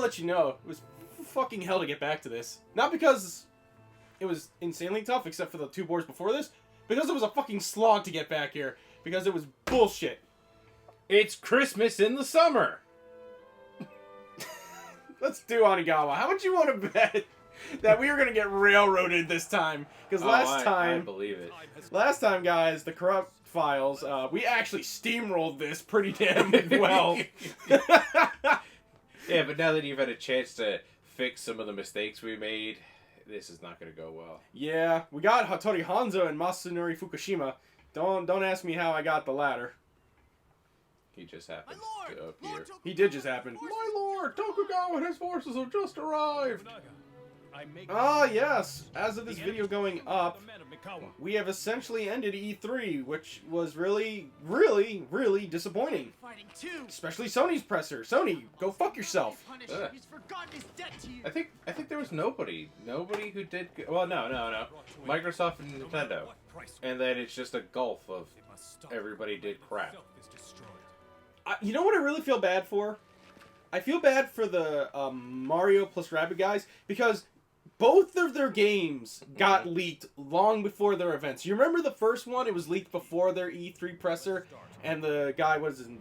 let you know, it was fucking hell to get back to this. Not because it was insanely tough, except for the 2 boards before this, because it was a fucking slog to get back here. Because it was bullshit. It's Christmas in the summer. Let's do Onigawa. How much you want to bet that we are going to get railroaded this time? Because I believe it. Last time, guys, the Corrupt Files, we actually steamrolled this pretty damn well. Yeah, but now that you've had a chance to fix some of the mistakes we made, this is not going to go well. Yeah, we got Hattori Hanzo and Masanori Fukushima. Don't ask me how I got the latter. He just happened to appear. He did just happen. My lord, Tokugawa and his forces have just arrived. Yes. As of this video going up, we have essentially ended E3, which was really, really, really disappointing. Especially Sony's presser. Sony, go fuck yourself. I think there was nobody who did. Well, no. Microsoft and Nintendo, and then it's just a gulf of everybody did crap. You know what I really feel bad for? I feel bad for the Mario plus Rabbids guys, because both of their games got leaked long before their events. You remember the first one? It was leaked before their E3 presser, and the guy was in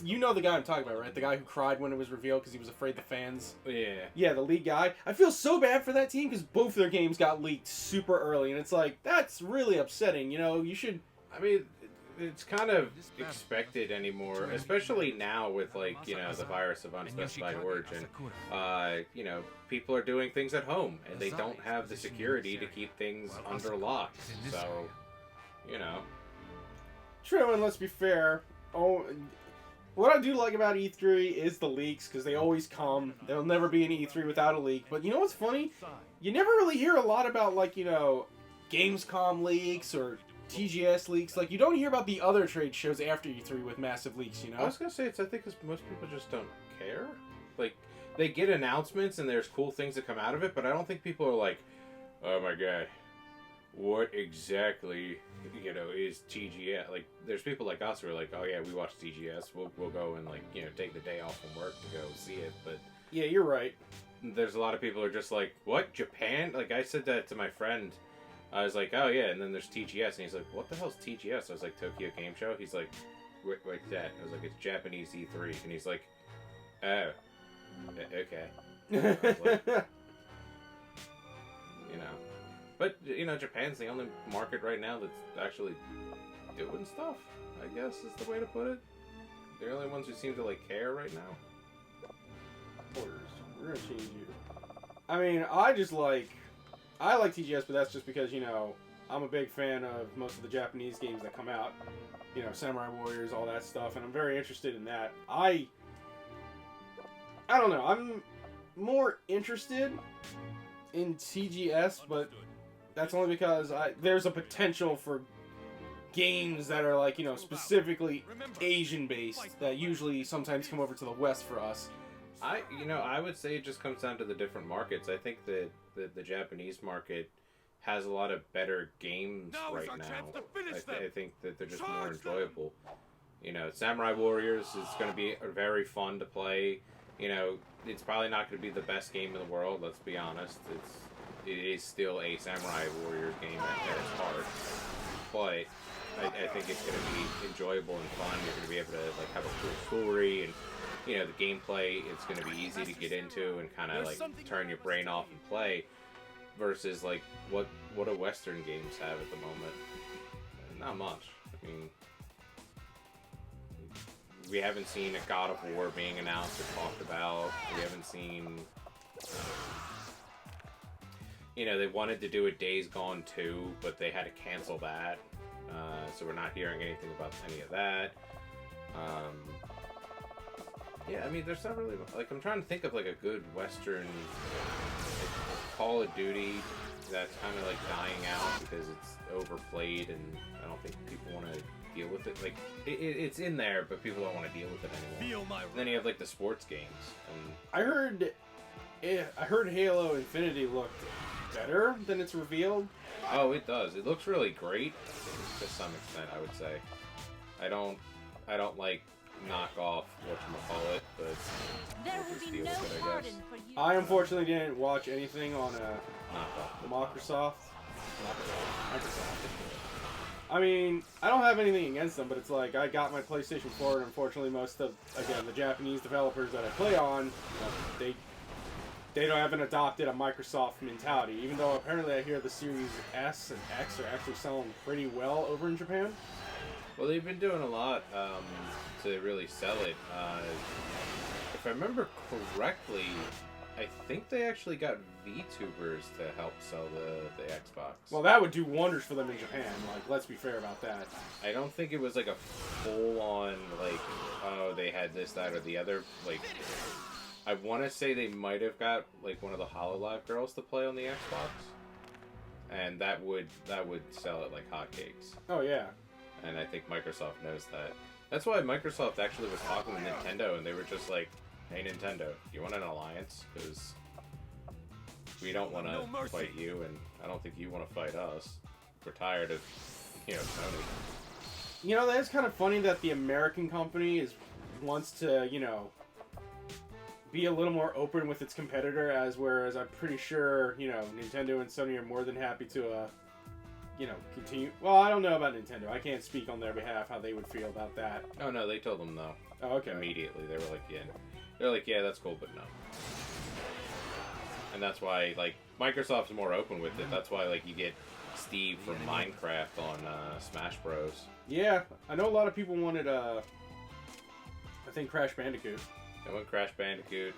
you know the guy I'm talking about, right? The guy who cried when it was revealed because he was afraid the fans... Yeah. Yeah, the lead guy. I feel so bad for that team because both their games got leaked super early, and it's like, that's really upsetting. You know, you should... I mean, it's kind of expected anymore, especially now with, like, you know, the virus of unspecified origin. You know, people are doing things at home, and they don't have the security to keep things under lock. So, you know. True, and let's be fair. What I do like about E3 is the leaks, because they always come. There'll never be an E3 without a leak. But you know what's funny? You never really hear a lot about, like, you know, Gamescom leaks or TGS leaks. Like, you don't hear about the other trade shows after E3 with massive leaks, you know? I was going to say, I think because most people just don't care. Like, they get announcements and there's cool things that come out of it, but I don't think people are like, oh my god, what exactly, you know, is TGS? Like, there's people like us who are like, oh yeah, we watch TGS, we'll go and, like, you know, take the day off from work to go see it, but... Yeah, you're right. There's a lot of people who are just like, what, Japan? Like, I said that to my friend. I was like, oh yeah, and then there's TGS, and he's like, what the hell's TGS? I was like, Tokyo Game Show? He's like, what's that? I was like, it's Japanese E3, and he's like, oh, okay. I was like, you know. But, you know, Japan's the only market right now that's actually doing stuff, I guess is the way to put it. They're the only ones who seem to, like, care right now. Orders. We're gonna change you. I mean, I like TGS, but that's just because, you know, I'm a big fan of most of the Japanese games that come out. You know, Samurai Warriors, all that stuff, and I'm very interested in that. I don't know, I'm more interested in TGS, but that's only because there's a potential for games that are, like, you know, specifically Asian-based that usually sometimes come over to the West for us. I would say it just comes down to the different markets. I think that the Japanese market has a lot of better games right now. I think that they're just more enjoyable. You know, Samurai Warriors is going to be very fun to play. You know, it's probably not going to be the best game in the world, let's be honest. It is still a Samurai Warriors game at its heart. But I think it's going to be enjoyable and fun. You're going to be able to, like, have a cool story, and you know, the gameplay, it's going to be easy to get into and kind of, like, turn your brain off and play, versus, like, what do Western games have at the moment? Not much. I mean, we haven't seen a God of War being announced or talked about. We haven't seen... you know, they wanted to do a Days Gone 2, but they had to cancel that. So we're not hearing anything about any of that. Yeah, I mean, there's not really... Like, I'm trying to think of, like, a good Western, like, Call of Duty that's kind of, like, dying out because it's overplayed and I don't think people want to deal with it. Like, it's in there, but people don't want to deal with it anymore. And then you have, like, the sports games. And I heard Halo Infinity looked better than it's revealed. Oh, it does. It looks really great to some extent, I would say. I don't like knockoff whatchamacallit, but There we'll will just be deal no with it, I pardon guess. for you. I unfortunately didn't watch anything on Knockoff. Microsoft. I mean, I don't have anything against them, but it's like I got my PlayStation 4, and unfortunately, most of the Japanese developers that I play on, they don't haven't adopted a Microsoft mentality. Even though apparently I hear the Series S and X are actually selling pretty well over in Japan. Well, they've been doing a lot to really sell it. If I remember correctly, I think they actually got VTubers to help sell the Xbox. Well, that would do wonders for them in Japan. Like, let's be fair about that. I don't think it was like a full-on, like, oh, they had this, that, or the other. Like, I want to say they might have got, like, one of the HoloLive girls to play on the Xbox. And that would sell it like hotcakes. Oh, yeah. And I think Microsoft knows that. That's why Microsoft actually was talking with Nintendo, and they were just like, hey, Nintendo, you want an alliance? Because we don't want to fight you, and I don't think you want to fight us. We're tired of, Sony. You know, that's kind of funny that the American company wants to, be a little more open with its competitor, whereas I'm pretty sure, Nintendo and Sony are more than happy to, continue. Well, I don't know about Nintendo. I can't speak on their behalf how they would feel about that. Oh, no, they told them no. Oh, okay. Immediately. They were like, yeah. They're like, yeah, that's cool, but no. And that's why, like, Microsoft's more open with it. That's why, like, you get Steve from Minecraft on Smash Bros. Yeah, I know a lot of people wanted, I think Crash Bandicoot. They went Crash Bandicoot.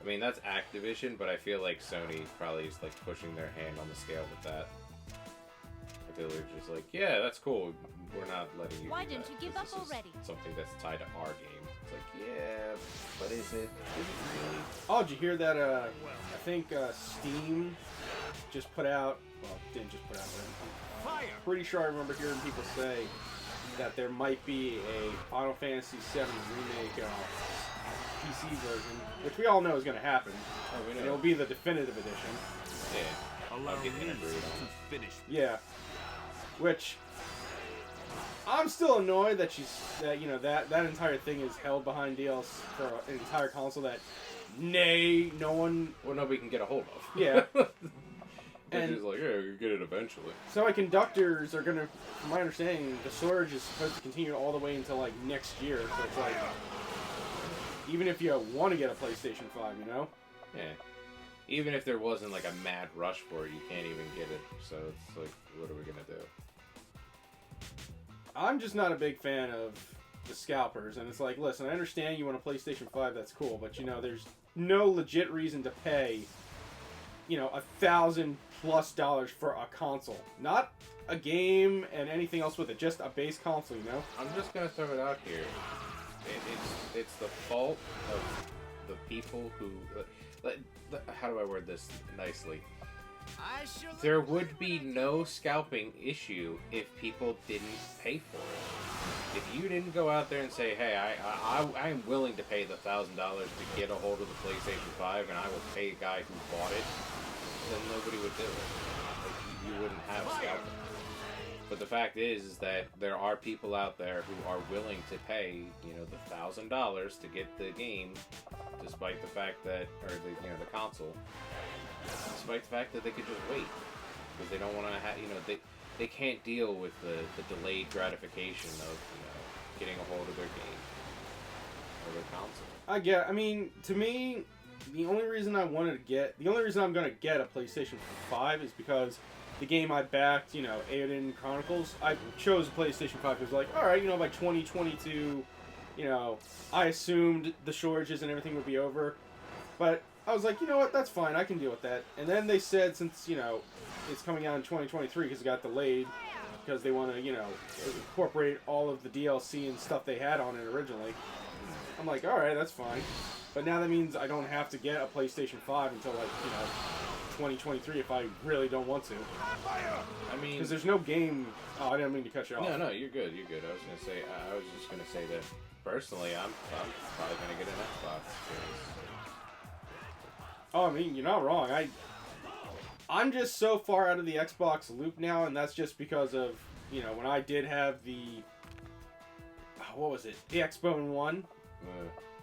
I mean, that's Activision, but I feel like Sony probably is, like, pushing their hand on the scale with that. They're just like, yeah, that's cool. We're not letting you. Why do didn't that, you give 'cause up this is already? Something that's tied to our game. It's like, yeah, but is it? Is it really? Oh, did you hear that? I think Steam just put out. Well, didn't just put out. But I'm pretty sure I remember hearing people say that there might be a Final Fantasy VII remake PC version, which we all know is going to happen. Oh, we know. And it'll be the definitive edition. Yeah. I'll get integrated on. Yeah. Which I'm still annoyed that that entire thing is held behind DLC for an entire console that no one. Well, nobody can get a hold of. Yeah. They're And just like, yeah, you get it eventually. Semiconductors are gonna, from my understanding, the storage is supposed to continue all the way until like next year. So it's like, even if you want to get a PlayStation 5, Yeah. Even if there wasn't like a mad rush for it, you can't even get it. So it's like, what are we gonna do? I'm just not a big fan of the scalpers, and it's like, listen, I understand you want a PlayStation 5, that's cool, but there's no legit reason to pay, $1,000+ for a console, not a game and anything else with it, just a base console, I'm just gonna throw it out here. It's the fault of the people who. How do I word this nicely? There would be no scalping issue if people didn't pay for it. If you didn't go out there and say, hey, I'm willing to pay the $1,000 to get a hold of the PlayStation 5 and I will pay a guy who bought it, then nobody would do it. Like, you wouldn't have scalping. But the fact is that there are people out there who are willing to pay, the $1,000 to get the game, despite the fact that, or the console, despite the fact that they could just wait, because they don't want to have, they can't deal with the delayed gratification of, getting a hold of their game or their console. I mean, to me, the only reason I'm going to get a PlayStation 5 is because the game I backed, Aiden Chronicles, I chose a PlayStation 5 because, like, alright, by 2022, I assumed the shortages and everything would be over. But I was like, you know what, that's fine, I can deal with that. And then they said, since, it's coming out in 2023 because it got delayed, because they want to, incorporate all of the DLC and stuff they had on it originally. I'm like, alright, that's fine. But now that means I don't have to get a PlayStation 5 until, like, 2023 if I really don't want to. I mean, because there's no game. Oh, I didn't mean to cut you off. No, you're good. You're good. I was just gonna say that personally, I'm probably gonna get an Xbox. Oh, I mean, you're not wrong. I'm just so far out of the Xbox loop now, and that's just because of when I did have the what was it, the Xbone One,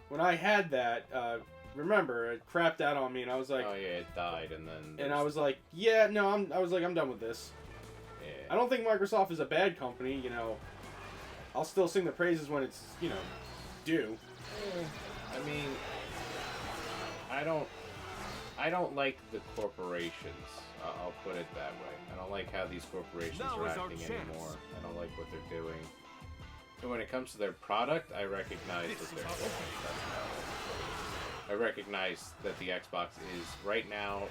When I had that, remember, it crapped out on me, and I was like... Oh, yeah, it died, and then... And I was like, yeah, no, I'm done with this. Yeah. I don't think Microsoft is a bad company, you know. I'll still sing the praises when it's, you know, due. I mean, I don't like the corporations. I'll put it that way. I don't like how these corporations are acting anymore. I don't like what they're doing. And when it comes to their product, I recognize that they're doing. I recognize that the Xbox is, right now,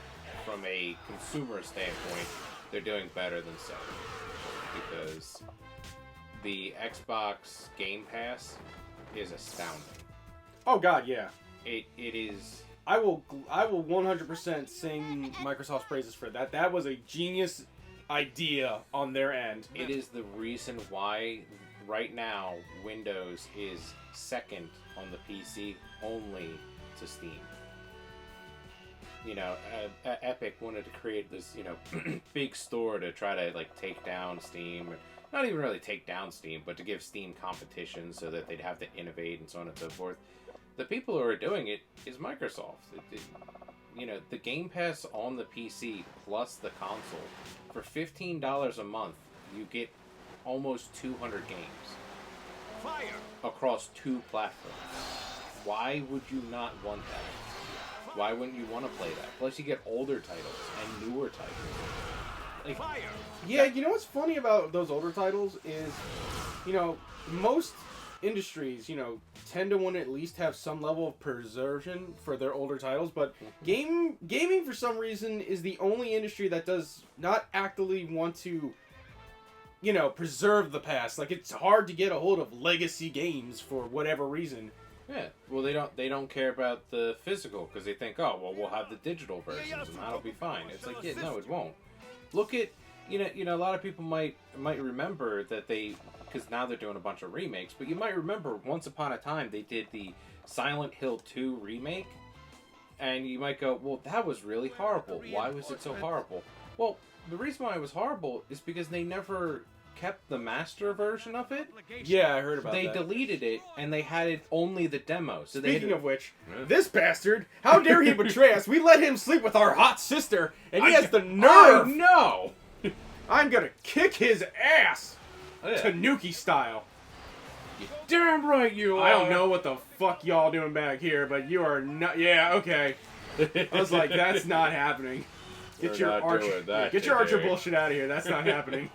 from a consumer standpoint, they're doing better than Sony. Because the Xbox Game Pass is astounding. Oh God, yeah. It is... I will 100% sing Microsoft's praises for that. That was a genius idea on their end. It is the reason why, right now, Windows is second on the PC, only to Steam. You know, Epic wanted to create this, you know, big store to try to, like, take down Steam. Not even really take down Steam, but to give Steam competition so that they'd have to innovate and so on and so forth. The people who are doing it is Microsoft. You know, the Game Pass on the PC plus the console, for $15 a month, you get almost 200 games. Fire! Across 2 platforms. Why would you not want that? Why wouldn't you want to play that? Plus, you get older titles and newer titles. Like, fire! Yeah, you know what's funny about those older titles is, you know, most industries, you know, tend to want to at least have some level of preservation for their older titles, but gaming for some reason is the only industry that does not actively want to, you know, preserve the past. Like, it's hard to get a hold of legacy games for whatever reason. Yeah, well, they don't care about the physical because they think, oh, well, we'll have the digital versions and that'll be fine. It's like, yeah, no, it won't. Look at, you know, a lot of people might remember that because now they're doing a bunch of remakes, but you might remember once upon a time they did the Silent Hill 2 remake, and you might go, well, that was really horrible. Why was it so horrible? Well, the reason why it was horrible is because they never kept the master version of it. Yeah, I heard about that. They deleted it, and they had it only the demo. So Speaking of which, this bastard, how dare he betray us? We let him sleep with our hot sister, and he has the nerve! No! I'm gonna kick his ass! Yeah. Tanuki style. You damn right you are! I don't know what the fuck y'all doing back here, but you are not... Yeah, okay. I was like, that's not happening. Get your Archer bullshit out of here. That's not happening.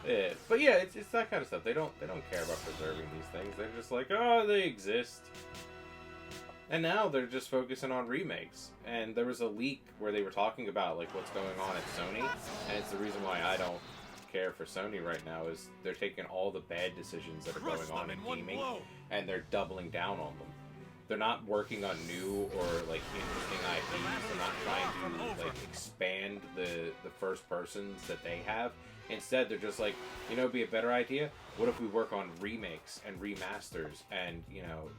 Yeah, but yeah, it's that kind of stuff. They don't care about preserving these things. They're just like, oh, they exist. And now they're just focusing on remakes. And there was a leak where they were talking about like what's going on at Sony, and it's the reason why I don't care for Sony right now is they're taking all the bad decisions that are going on in gaming and they're doubling down on them. They're not working on new or like interesting IPs. They're not trying to like expand the first persons that they have. Instead, they're just like, you know, it'd be a better idea. What if we work on remakes and remasters and, you know,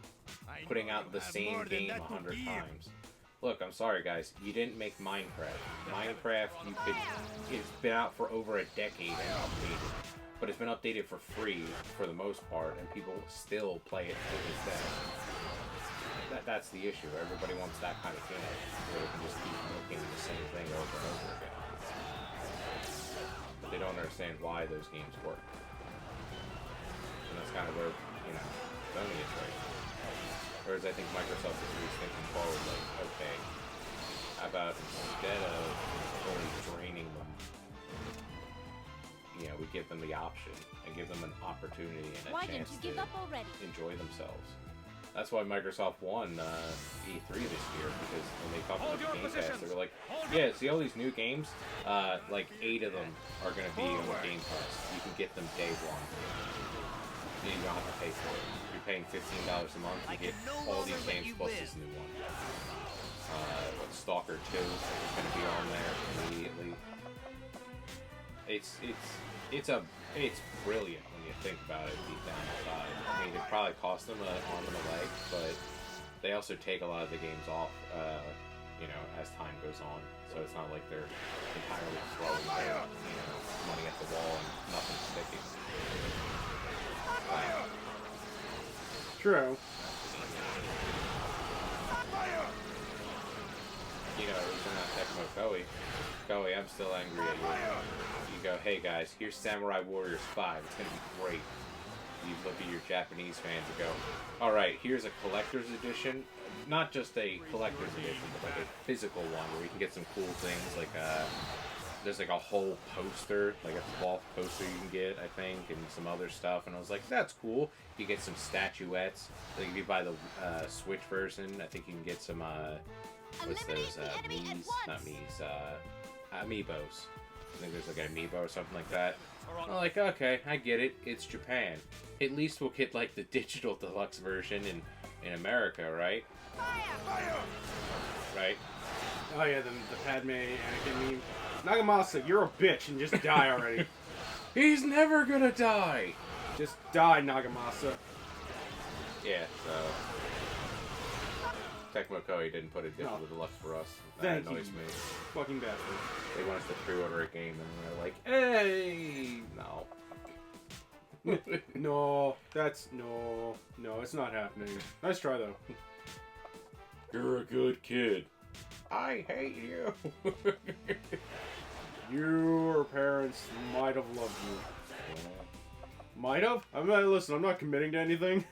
putting out the same game 100 times? Look, I'm sorry, guys. You didn't make Minecraft. Minecraft, it's been out for over a decade and updated. But it's been updated for free, for the most part, and people still play it to this day. That's the issue. Everybody wants that kind of game where they can just keep making the same thing over and over again. But they don't understand why those games work. And that's kind of where, you know, Sony is right now. Whereas I think Microsoft is really thinking forward, like, okay, how about instead of only draining them, you know, we give them the option and give them an opportunity and a chance to enjoy themselves. That's why Microsoft won E3 this year, because when they talked about the Game Pass, they were like, yeah, see all these new games? Like 8 of them are going to be on the Game Pass. You can get them day one. You don't have to pay for it. You're paying $15 a month, you get all these games plus this new one. Stalker 2 is going to be on there immediately. It's brilliant when you think about it deep down inside. I mean, it probably cost them an arm and a leg, but they also take a lot of the games off, you know, as time goes on. So it's not like they're entirely throwing their, you know, money at the wall and nothing sticking. True. not Tecmo Koei. Koei, I'm still angry at you. You go, hey guys, here's Samurai Warriors 5. It's gonna be great. You look at your Japanese fans and go, alright, here's a collector's edition. Not just a collector's edition, but like a physical one where you can get some cool things. Like, there's like a whole poster, like a cloth poster you can get, I think, and some other stuff. And I was like, that's cool. You get some statuettes. Like if you buy the Switch version, I think you can get some, what's those, Mii's? Not Mii's, Amiibos. I think there's like an Amiibo or something like that. I'm like, okay, I get it. It's Japan. At least we'll get like the digital deluxe version in America, right? Right? Oh yeah, the Padme Anakin meme. Nagamasa, you're a bitch and just die already. He's never gonna die! Just die, Nagamasa. Yeah, so... Tecmo Koei didn't put a digital deluxe for us. That annoys me. Fucking bastard. They want us to pre-order a game and they're like, hey! No. No, that's... No, it's not happening. Nice try, though. You're a good kid. I hate you. Your parents might have loved you. Might have? I mean, listen, I'm not committing to anything.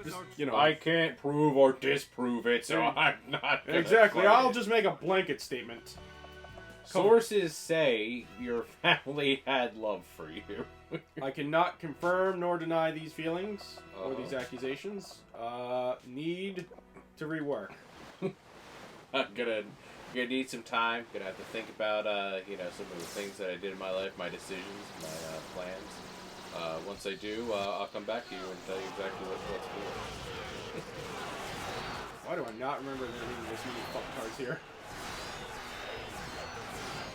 Just, you know. I can't prove or disprove it, so I'm not gonna Exactly, fight I'll it. just make a blanket statement. Sources say your family had love for you. I cannot confirm nor deny these feelings or these accusations. Need to rework. I'm gonna need some time. Gonna have to think about you know, some of the things that I did in my life, my decisions, my plans. Once I do, I'll come back to you and tell you exactly what's for. Why do I not remember there being this many fuck cards here?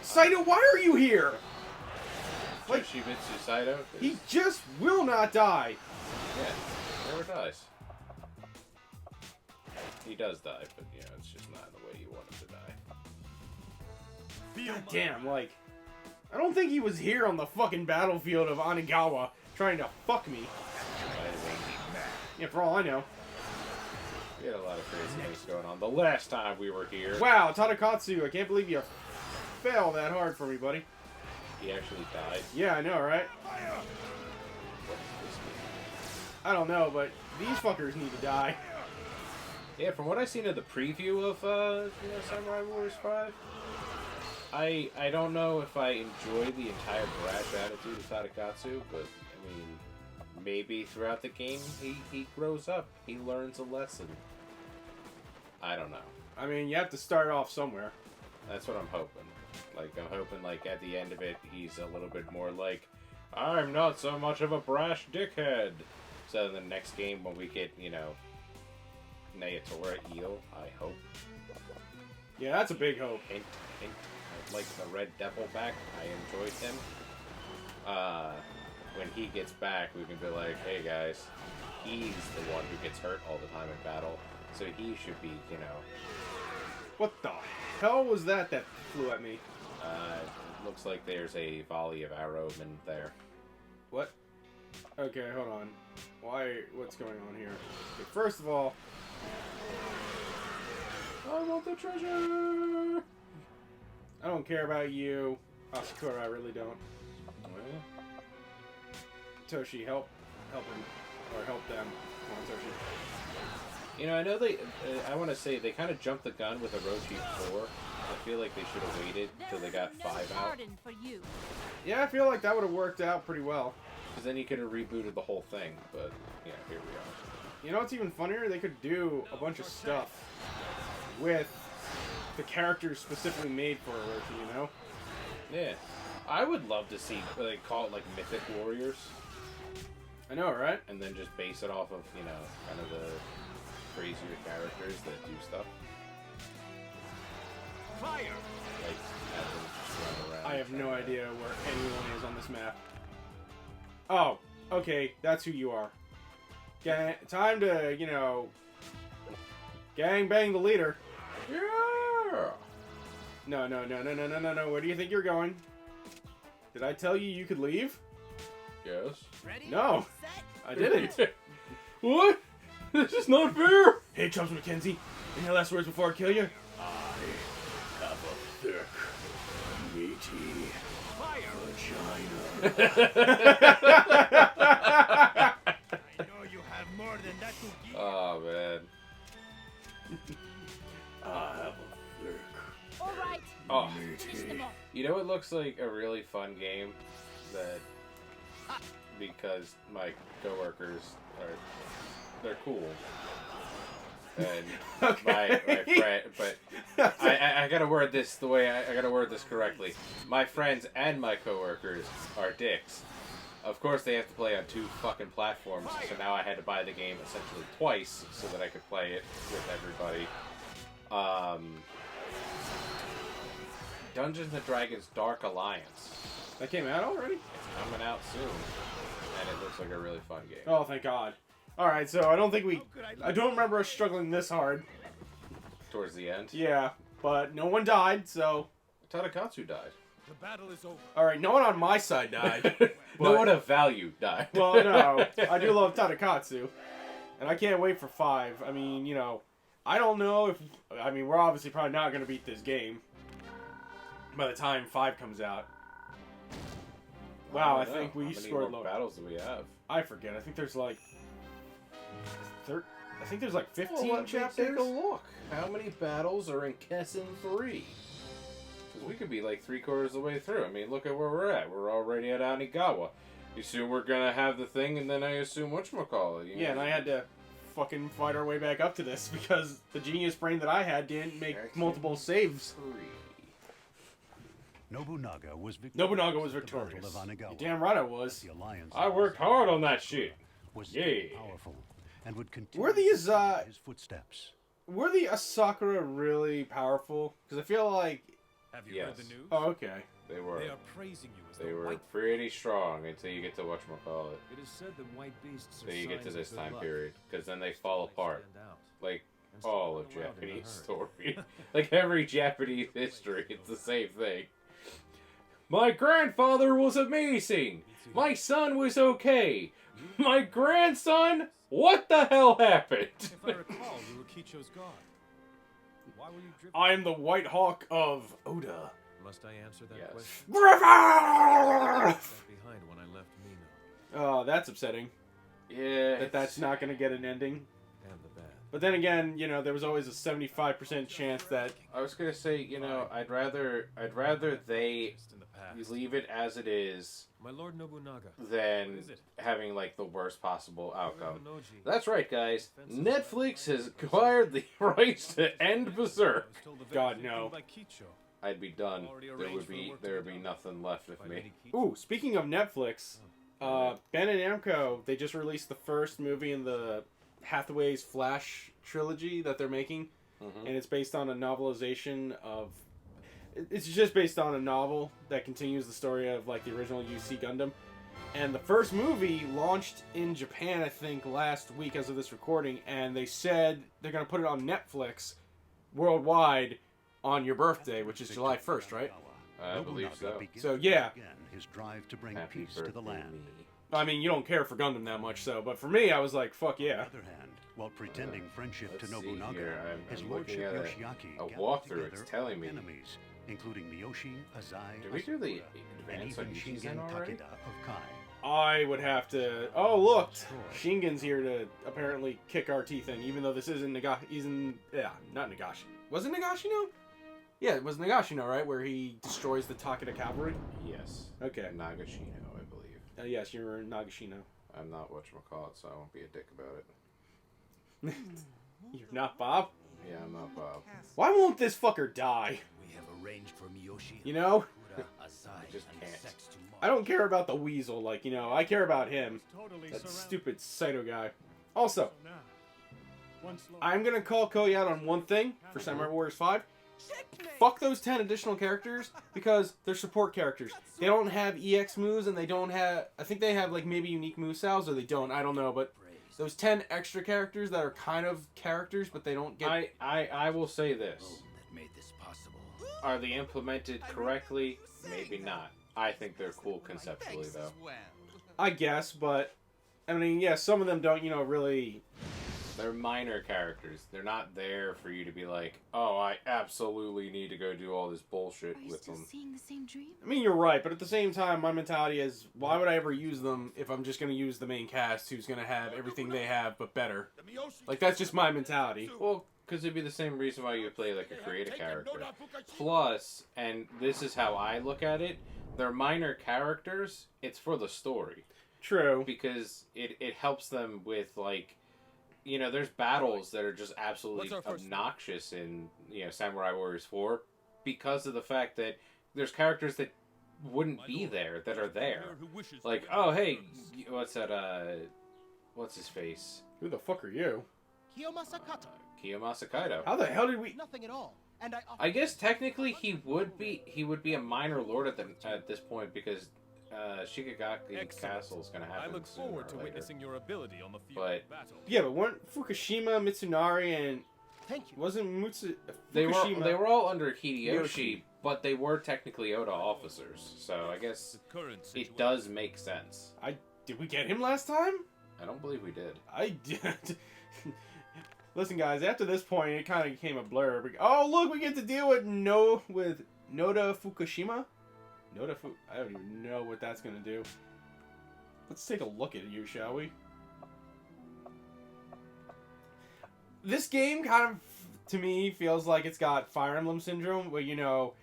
Saito, why are you here? Like, Yoshimitsu Saito? He just will not die. Yeah, never dies. He does die, but you know, it's just not the way you want him to die. God damn, like, I don't think he was here on the fucking battlefield of Onigawa trying to fuck me. Yeah, for all I know. We had a lot of crazy things going on the last time we were here. Wow, Tadakatsu, I can't believe you fell that hard for me, buddy. He actually died. Yeah, I know, right? I don't know, but these fuckers need to die. Yeah, from what I've seen of the preview of you know, Samurai Warriors 5, I don't know if I enjoy the entire brash attitude of Tadakatsu, but I mean, maybe throughout the game he grows up, he learns a lesson. I don't know. I mean, you have to start off somewhere. That's what I'm hoping. Like, I'm hoping, like, at the end of it, he's a little bit more like, I'm not so much of a brash dickhead. So in the next game, when we get, you know, Naotora Eel, I hope. Yeah, that's a big hope. Hint, hint. I'd like the Red Devil back. I enjoyed him. When he gets back, we can be like, hey guys, he's the one who gets hurt all the time in battle, so he should be, you know... What the hell was that flew at me? It looks like there's a volley of arrowmen there. What? Okay, hold on. What's going on here? Okay, first of all... I want the treasure! I don't care about you. Asakura, I really don't. Well, Toshi, help him. Or help them. Come on, Toshi. you know, I know they... I want to say, they kind of jumped the gun with Orochi 4. I feel like they should have waited till they got 5 out. For you. Yeah, I feel like that would have worked out pretty well. Because then you could have rebooted the whole thing, but, yeah, here we are. You know what's even funnier? They could do a bunch of stuff with the characters specifically made for Orochi, you know? Yeah. I would love to see, they call it, like, Mythic Warriors. I know, right? And then just base it off of, you know, kind of the crazier characters that do stuff. Fire! Like, have them just run around. I have no idea where anyone is on this map. Oh, okay, that's who you are. Time to, you know, gang bang the leader. Yeah! No. Where do you think you're going? Did I tell you could leave? Yes. Ready? No, Set. I didn't. What? This is not fair! Hey, Chubs McKenzie, any last words before I kill you? Covet thick, meaty Fire! vagina. I know you have more than that to give. Oh man. I have a thick, All right. Oh. Finish them off. You know what looks like a really fun game that because my coworkers they're cool. And Okay. my friend, but I gotta word this the way I gotta word this correctly. My friends and my coworkers are dicks. Of course, they have to play on 2 fucking platforms, so now I had to buy the game essentially twice so that I could play it with everybody. Dungeons & Dragons Dark Alliance. That came out already? It's coming out soon, and it looks like a really fun game. Oh, thank God. Alright, so I don't think we... I don't remember us struggling this hard. Towards the end. Yeah, but no one died, so... Tadakatsu died. The battle is over. Alright, no one on my side died. No one of value died. Well, no. I do love Tadakatsu. And I can't wait for 5. I mean, you know... I don't know if... I mean, we're obviously probably not going to beat this game by the time 5 comes out. Wow, I think we scored How many more low. battles do we have? I forget. I think there's like... I think there's like 15 Well, let me chapters. take a look. How many battles are in Kessen 3? Because we could be like 3/4 of the way through. I mean, look at where we're at. We're already at Anigawa. You assume we're gonna have the thing, and then I assume whatchamacallit. Yeah, and I had to fucking fight our way back up to this because the genius brain that I had didn't make multiple saves. Nobunaga was victorious. You're damn right I was. The alliance I worked hard on that shit. was Yeah. powerful and would continue Were these, to follow his footsteps. Were the Asakura really powerful? Because I feel like... Have you Yes. heard the news? Oh, okay. They were. They are praising you as They the were white. pretty strong until you get to whatchamacallit. It is said that white beasts are Until you get to signs this of good time luck. period. Because then they fall Like apart. stand out. Like And so all run of around in a Japanese hurry. story. Like every Japanese history, it's the same thing. My grandfather was amazing. My son was okay. My grandson? What the hell happened? If I recall, you were Kicho's guard. Why were you driven? I am the White Hawk of Oda. Must I answer that Yes. question? Griffith! Left behind when I left Mino Oh, that's upsetting. Yeah. That's not going to get an ending. and the bad. But then again, you know, there was always a 75% chance that... I was gonna say, you know, I'd rather they Just in the past. leave it as it is My Lord Nobunaga. than What is it? having like the worst possible outcome. Nobunoji. That's right, guys. Netflix has acquired the rights to end Berserk. I was told the God, victory no. by Kicho. I'd be done. Already There arranged would for the be work to there would be be done. nothing left of By me. Lady Kicho. Ooh, speaking of Netflix, Ben and Namco, they just released the first movie in the Hathaway's Flash trilogy that they're making. Mhm. And it's based on a novelization of... It's just based on a novel that continues the story of, like, the original UC Gundam. And the first movie launched in Japan, I think, last week as of this recording, and they said they're going to put it on Netflix worldwide on your birthday, which is July 1st, right? I believe so. So, yeah. Again, his drive to bring Happy peace to the birthday, land. me. I mean, you don't care for Gundam that much, so, but for me, I was like, fuck On yeah. the other hand, while pretending friendship to let's see Nobunaga, here. his I'm lordship looking at Yoshiaki a gathered walkthrough. It's together telling me. enemies, including Miyoshi, Azai, Did we do the Asakura, and advance on even Yushizen Shingen already? Takeda of Kai. I would have to... Oh, look! Shingen's here to apparently kick our teeth in, even though this isn't Nagashi... He's in... Yeah, not Nagashi. Was it Nagashino? Yeah, it was Nagashino, right? Where he destroys the Takeda cavalry? Yes. Okay. Nagashino, I believe. Yes, you're Nagashino. I'm not whatchamacallit, so I won't be a dick about it. You're not Bob? Yeah, I'm not Bob. Why won't this fucker die? We have arranged for Miyoshi. You know? I just can't. I don't care about the weasel, like, you know, I care about him. Totally That surrounded. stupid Saito guy. Also, So now, once Lord- I'm gonna call Koei out on one thing for Samurai Warriors 5. Fuck those 10 additional characters because they're support characters. They don't have EX moves and they don't have... I think they have like maybe unique movestyles or they don't. I don't know, but those 10 extra characters that are kind of characters but they don't get... I will say this. that made this possible. Are they implemented correctly? Maybe not. I think they're cool conceptually, though. I guess, but... I mean, yeah, some of them don't, you know, really They're minor characters. They're not there for you to be like, oh, I absolutely need to go do all this bullshit Are you with still them. seeing the same dream? I mean, you're right, but at the same time, my mentality is, why would I ever use them if I'm just going to use the main cast who's going to have everything they have, but better? Like, that's just my mentality. Well, because it'd be the same reason why you would play like a creative character. Plus, and this is how I look at it, they're minor characters. It's for the story. True. Because it helps them with, like, you know, there's battles that are just absolutely obnoxious in, you know, Samurai Warriors 4 because of the fact that there's characters that wouldn't be there that are there. Like, oh, hey, what's that, what's his face? Who the fuck are you? Kiyomasa Kato. Kiyomasa Kaido. How the hell did we... Nothing at all. And I guess technically he would be a minor lord at this point because Shikigaki Castle is going to happen. I look forward to witnessing your ability on the field of battle. Yeah, but weren't Fukushima, Mitsunari, and... Thank you. Wasn't Fukushima... They were all under Hideyoshi, Yoshi. but they were technically Oda officers, so I guess it does make sense. Did we get him last time? I don't believe we did. I did. Listen, guys, after this point, it kind of became a blur. Oh, look, we get to deal with Noda Fukushima? I don't even know what that's going to do. Let's take a look at you, shall we? This game kind of, to me, feels like it's got Fire Emblem Syndrome, where, you know,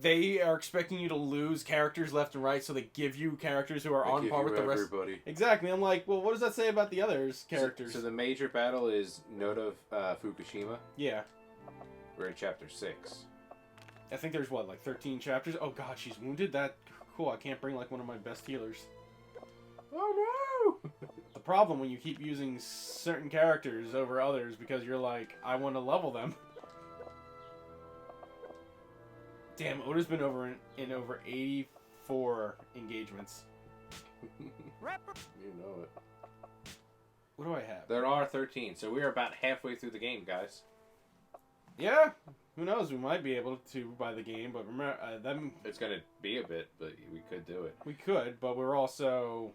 they are expecting you to lose characters left and right, so they give you characters who are on par with the rest. Everybody. Exactly. I'm like, well, what does that say about the others characters? So the major battle is Noda Fukushima. Yeah. We're in chapter 6. I think there's, what, like 13 chapters? Oh, God, she's wounded? That... Cool, I can't bring, like, one of my best healers. Oh, no! The problem when you keep using certain characters over others because you're like, I want to level them. Damn, Oda's been over in over 84 engagements. You know it. What do I have? There are 13, so we are about halfway through the game, guys. Yeah, who knows? We might be able to buy the game, but remember, It's gonna be a bit, but we could do it. we could, but we're also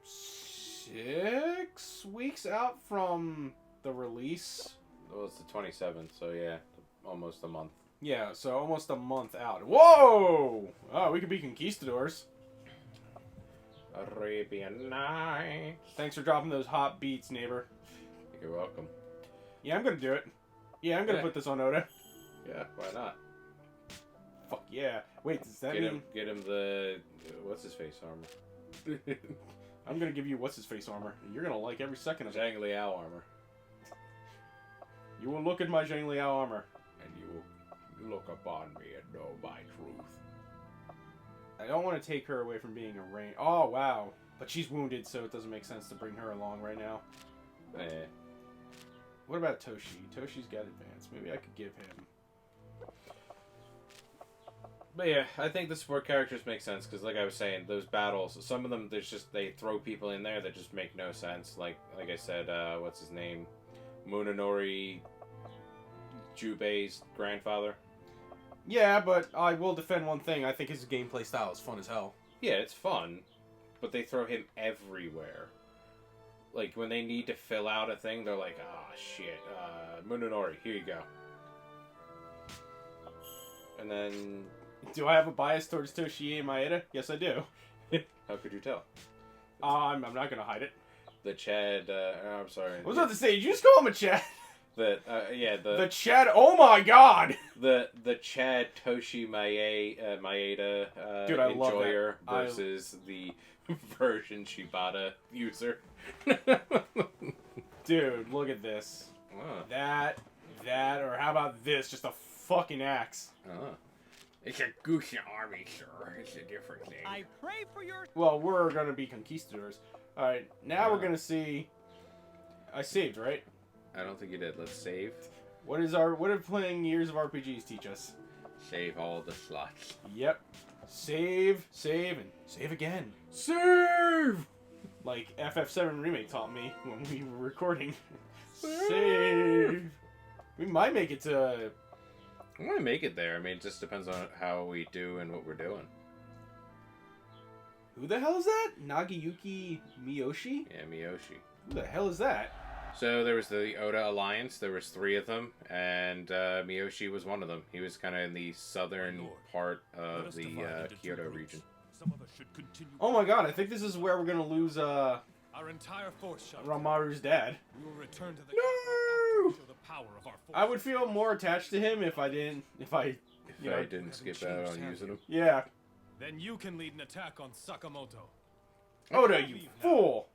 6 weeks out from the release. Well, it's the 27th, so yeah, almost a month. Yeah, so almost a month out. Whoa! Oh, we could be conquistadors. Arabian Nights. Thanks for dropping those hot beats, neighbor. You're welcome. Yeah, I'm gonna do it. Yeah, I'm gonna put this on Oda. Yeah, why not? Fuck yeah. Wait, does that mean... Get him the... what's his face armor? I'm gonna give you what's-his-face armor. You're gonna like every second of it. Zhang Liao armor. You will look at my Zhang Liao armor. And you will look upon me and know my truth. I don't want to take her away from being a range. Oh, wow. But she's wounded, so it doesn't make sense to bring her along right now. Eh. What about Toshi? Toshi's got advance. Maybe I could give him... But yeah, I think the support characters make sense, because like I was saying, those battles, some of them, there's just, they throw people in there that just make no sense. Like I said, what's his name? Munenori Jubei's grandfather. Yeah, but I will defend one thing. I think his gameplay style is fun as hell. Yeah, it's fun, but they throw him everywhere. Like, when they need to fill out a thing, they're like, ah, shit, Munenori, here you go. And then... Do I have a bias towards Toshie and Maeda? Yes, I do. How could you tell? I'm not gonna hide it. The Chad, I'm sorry. I was about to say, did you just call him a Chad? The Chad, oh my god! The Chad Toshi Maeda Dude, I love enjoyer that. versus the version Shibata user. Dude, look at this. That, or how about this? Just a fucking axe. It's a Gucci army, sir. It's a different thing. I pray for your... Well, we're gonna be conquistadors. Alright, now we're gonna see... I saved, right? I don't think you did. Let's save. What do playing years of RPGs teach us? Save all the slots. Yep. Save, and save again. Save! Like FF7 Remake taught me when we were recording. Save! We might make it to... I want to make it there. I mean, it just depends on how we do and what we're doing. Who the hell is that? Nagayuki Miyoshi? Yeah, Miyoshi. Who the hell is that? So there was the Oda Alliance. There was 3 of them, and Miyoshi was one of them. He was kind of in the southern part of the Kyoto region. Some of us should continue. Oh my god, I think this is where we're gonna lose Our entire force shall Ranmaru's dad. We will return to the No! to show the power of our force. I would feel more attached to him if I didn't. If I Didn't skip out on using them. Yeah. Then you can lead an attack on Sakamoto. Oda, you fool!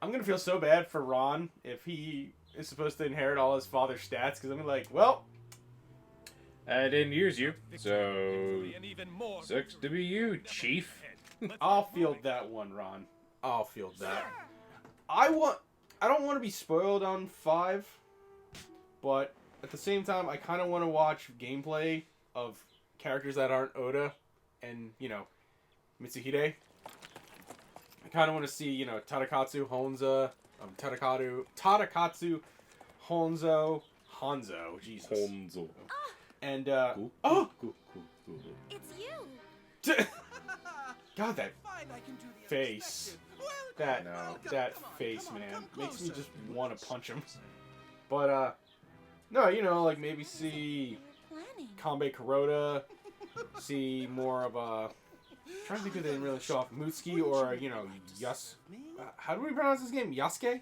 I'm gonna feel so bad for Ron if he is supposed to inherit all his father's stats, because I'm like, well, I didn't use you, so And even more. sucks to be you, Chief. I'll field that one, Ron. I'll field that. I don't want to be spoiled on 5, but at the same time, I kind of want to watch gameplay of characters that aren't Oda and, Mitsuhide. I kind of want to see, Tadakatsu, Honza, Tadakatsu, Hanzo, Jesus. Honzo. And, Oh! It's you. God, that Fine, I can do the face. unexpected. No. that Come on, face, come on, man, come makes me closer. just want to punch him. But, no, like maybe see Planning. Kanbei Kuroda, see more of trying to think who they didn't really show off, Mutsuki or, how do we pronounce this game? Yasuke?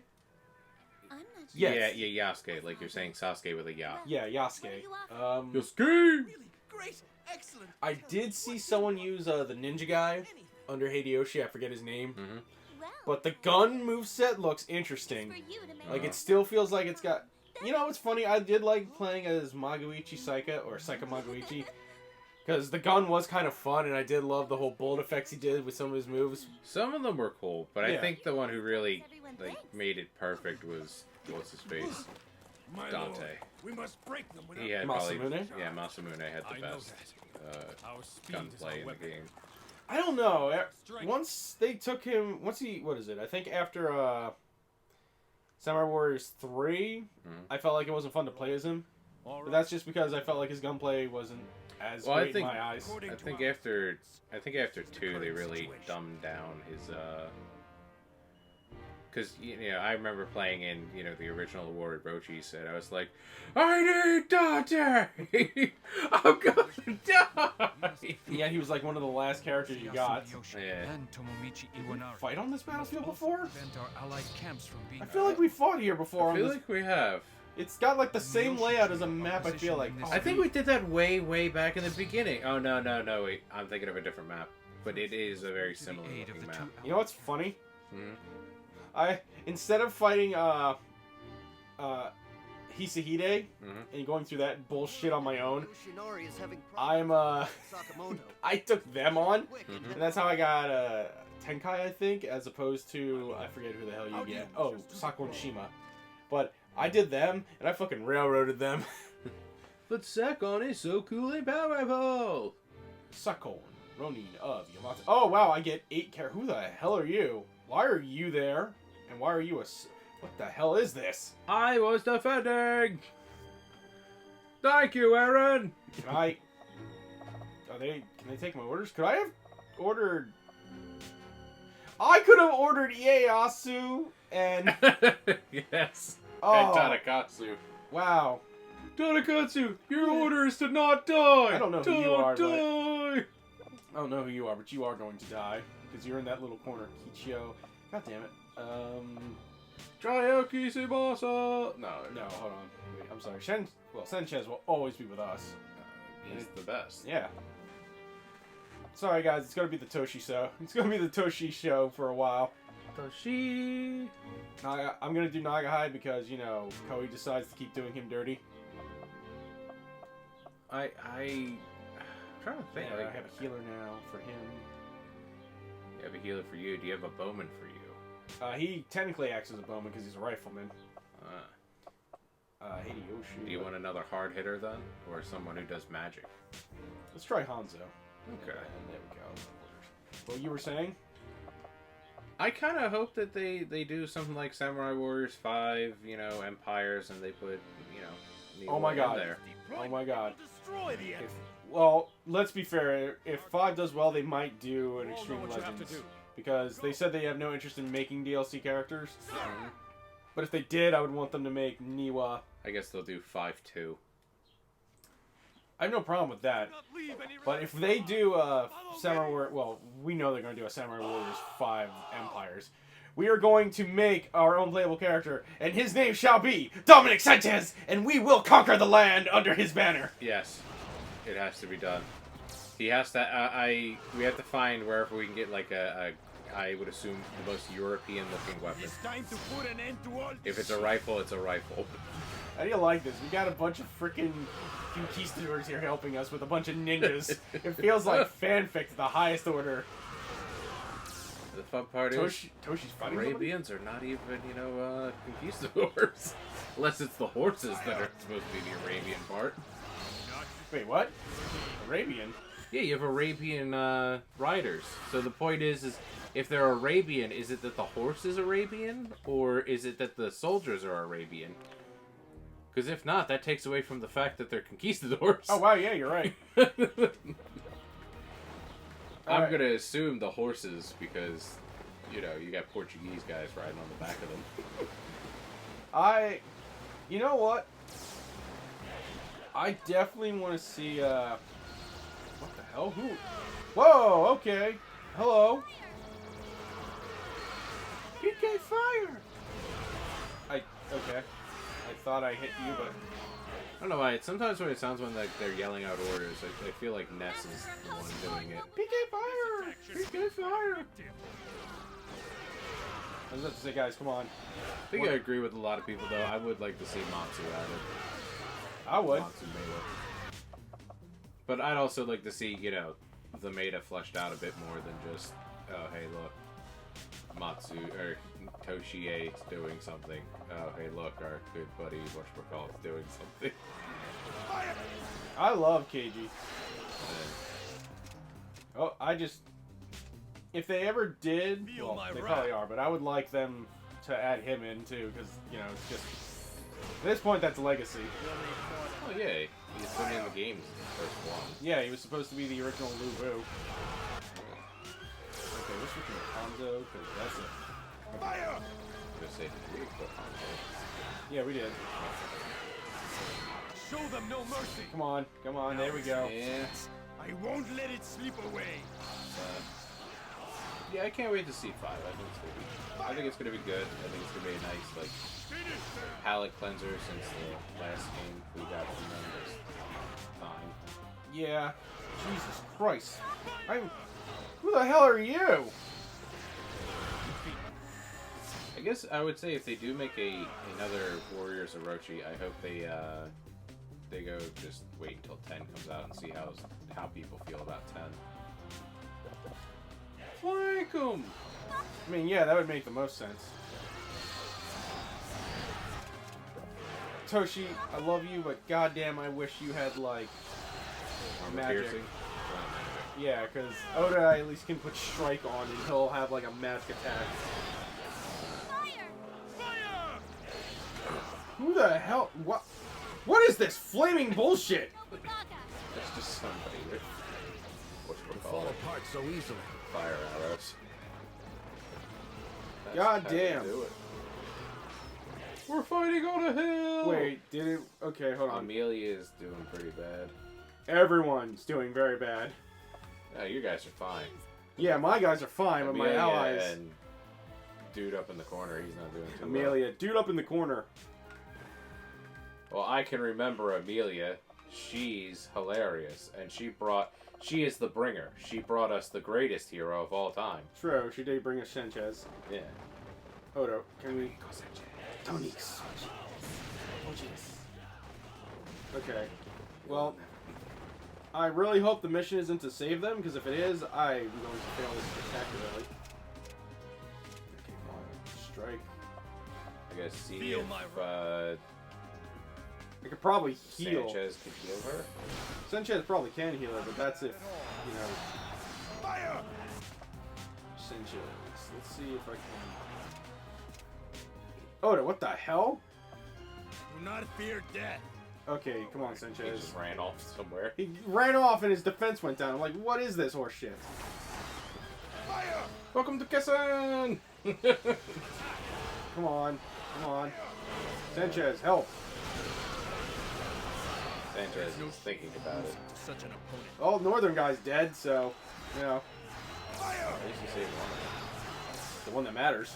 I'm not sure. Yes. Yeah, Yasuke. Like you're saying Sasuke with a ya. Yeah, Yasuke. Yasuke! Really great, excellent. I did see someone use the ninja guy under Hideyoshi, I forget his name. Mm-hmm. Well, But the gun moveset looks interesting. for you to make Like, it still feels like it's got... You know what's funny? I did like playing as Maguichi Saika, or Saika Maguichi, because the gun was kind of fun, and I did love the whole bullet effects he did with some of his moves. Some of them were cool, but I Yeah. think the one who really Everyone like thinks. made it perfect was what's his face? My Dante. lord, we must break them without He had probably Masamune? Masamune had I the know best that. Our speed is gunplay our in the weapon. game. I don't know. Strength. Once they took him... What is it? I think after Samurai Warriors 3, Mhm. I felt like it wasn't fun to play as him. All But right. that's just because I felt like his gunplay wasn't as Well, I great think- in my eyes. According I to think our- after 2 they really dumbed down his because I remember playing in the original Warrior Brochi set. I was like, I need Dante. I'm gonna die. Yeah, he was like one of the last characters you got. Yeah. Fight on this battlefield before? Our allied camps from being I feel like we fought here before. I On feel this. like we have. It's got like the same layout as a map. I feel like. I think we did that way back in the beginning. Oh no, wait, I'm thinking of a different map, but it is a very similar looking map. You know what's funny? Mhm. Instead of fighting Hisahide Mhm. and going through that bullshit on my own, Yoshinori is having I'm Sakamoto. I took them on, Mhm. and that's how I got Tenkai, I think, as opposed to I forget who the hell you get. Oh, Sakon Shima. But I did them, and I fucking railroaded them. But Sakon is so cool and powerful. Sakon, Ronin of Yamato. Oh wow, I get 8 characters. Who the hell are you? Why are you there? And why are you what the hell is this? I was defending. Thank you, Aaron. Can I? Can they take my orders? Could I have ordered? I could have ordered Ieyasu and Yes. oh And Tadakatsu. wow. Tadakatsu, your order is to not die. I don't know who you are, but- Die. I don't know who you are, but you are going to die because you're in that little corner, Kichio. God damn it. Jayoki Shibasa. No, No, hold on. Wait, I'm sorry. Sanchez will always be with us. He's the best. Yeah. Sorry, guys. It's gonna be the Toshi show. It's gonna be the Toshi show for a while. Toshi. I'm gonna do Nagahide because Koei decides to keep doing him dirty. I'm trying to think. I have a healer now for him. You have a healer for you. Do you have a bowman for you? He technically acts as a bowman because he's a rifleman. Hideyoshi. Do you want another hard hitter then, or someone who does magic? Let's try Hanzo. Okay. And there we go. What you were saying? I kind of hope that they do something like Samurai Warriors 5, Empires, and they put, Oh my Nioh in God. there. Oh my God. Destroy the Well, let's be fair. If 5 does well, they might do an You all know Extreme what you have to Legends. do. because they said they have no interest in making DLC characters. But if they did, I would want them to make Niwa. I guess they'll do 5-2. I have no problem with that. But if they do Samurai Warriors, well, we know they're going to do a Samurai Warriors 5 Empires. We are going to make our own playable character, and his name shall be Dominic Sanchez, and we will conquer the land under his banner. Yes, it has to be done. He has to. We have to find wherever we can get like I would assume the most European-looking weapon. It's time to put an end to all If it's a rifle, it's a rifle. How do you like this? We got a bunch of freaking conquistadors here helping us with a bunch of ninjas. It feels like fanfic to the highest order. The fun part is Toshi's fighting somebody? Arabians are not even, conquistadors. Unless it's the horses that are supposed to be the Arabian part. Wait, what? Arabian? Yeah, you have Arabian riders. So the point is if they're Arabian, is it that the horse is Arabian? Or is it that the soldiers are Arabian? Because if not, that takes away from the fact that they're conquistadors. Oh, wow, yeah, you're right. I'm going to assume the horses because, you got Portuguese guys riding on the back of them. You know what? I definitely want to see, what the hell? Who? Whoa, okay. Hello. PK Fire! Okay. I thought I hit you, but... I don't know why. Sometimes when it sounds when they're yelling out orders, I feel like Ness is the one doing it. PK Fire! PK Fire! I was about to say, guys, come on. I think I agree with a lot of people, though. I would like to see Matsu added. I would. Matsu Meta. But I'd also like to see, the Meta fleshed out a bit more than just, oh, hey, look, Matsu, or Toshie is doing something. Oh, hey, look, our good buddy, whatchamacallit, is doing something. I love KG. Oh, if they ever did, well, they probably are, but I would like them to add him in, too, because, it's just, at this point, that's legacy. Oh, yeah, he's been in the games the first one. Yeah, he was supposed to be the original Lu Bu. Okay, we're switching to Hanzo, because that's it. I'm gonna say, did we put Hanzo? Yeah, we did. Show them no mercy. Come on, there we go. Yeah. I won't let it slip away. Yeah, I can't wait to see 5. I think it's gonna be good. I think it's gonna be a nice, palate cleanser since the last game we got from them this time. Yeah. Jesus Christ. Who the hell are you? I guess I would say if they do make another Warriors Orochi, I hope they go just wait until 10 comes out and see how people feel about 10. Flank 'em! I mean, yeah, that would make the most sense. Toshi, I love you, but goddamn, I wish you had, Armor magic. piercing. Yeah, because Oda at least can put Strike on and he'll have, a magic attack. Who the hell? What is this flaming bullshit? That's just somebody with Fall apart so easily. fire arrows. That's God how they damn. do it. We're fighting on a hill! Wait, did it? Okay, hold on. Amelia is doing pretty bad. Everyone's doing very bad. Oh, you guys are fine. Yeah, my guys are fine, but my Amelia allies... and dude up in the corner, he's not doing too Amelia, dude up in the corner. well. Well, I can remember Amelia. She's hilarious, and she is the bringer. She brought us the greatest hero of all time. True, she did bring us Sanchez. Yeah. Odo, can we... Go Sanchez. Tony's. Okay. Well, I really hope the mission isn't to save them, because if it is, I'm going to fail this spectacularly. Okay, come on. Strike. I guess see Feel if my I could probably heal. Sanchez could heal her. Sanchez probably can heal her, but that's if, Fire! Sanchez. Let's see if I can... Odo, what the hell? Do not fear death. Okay, come on, He Sanchez. just ran off somewhere. He ran off and his defense went down. I'm like, what is this horse shit? Fire! Welcome to Kessen! Come on. Come on. Sanchez, help. Sanchez is thinking about it. Such an opponent. Oh, Northern guy's dead, so, you know, At least you saved one of them. the one that matters.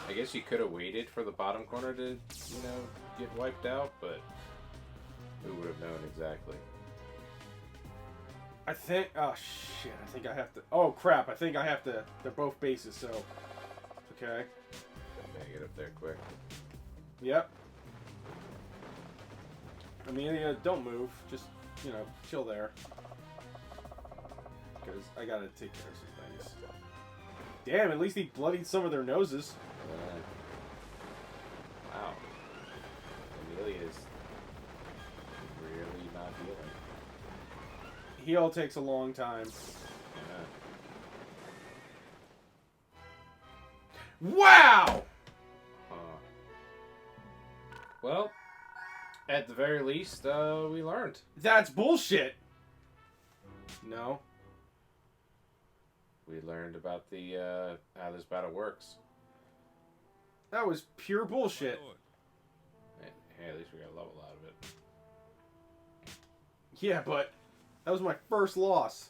I guess you could have waited for the bottom corner to, you know, get wiped out, but who would have known exactly? I think, oh shit, I think I have to, oh crap, I think I have to, they're both bases, so, okay. Okay, get up there quick. Yep. I mean, don't move, just, you know, chill there. Because I gotta take care of some things. Damn, at least he bloodied some of their noses. Wow. Amelia's really not healing. Heal takes a long time. Yeah. Wow! Huh. Well, at the very least, we learned. That's bullshit! No. We learned about the, how this battle works. That was pure bullshit. Hey, at least we got a level out of it. Yeah, but that was my first loss.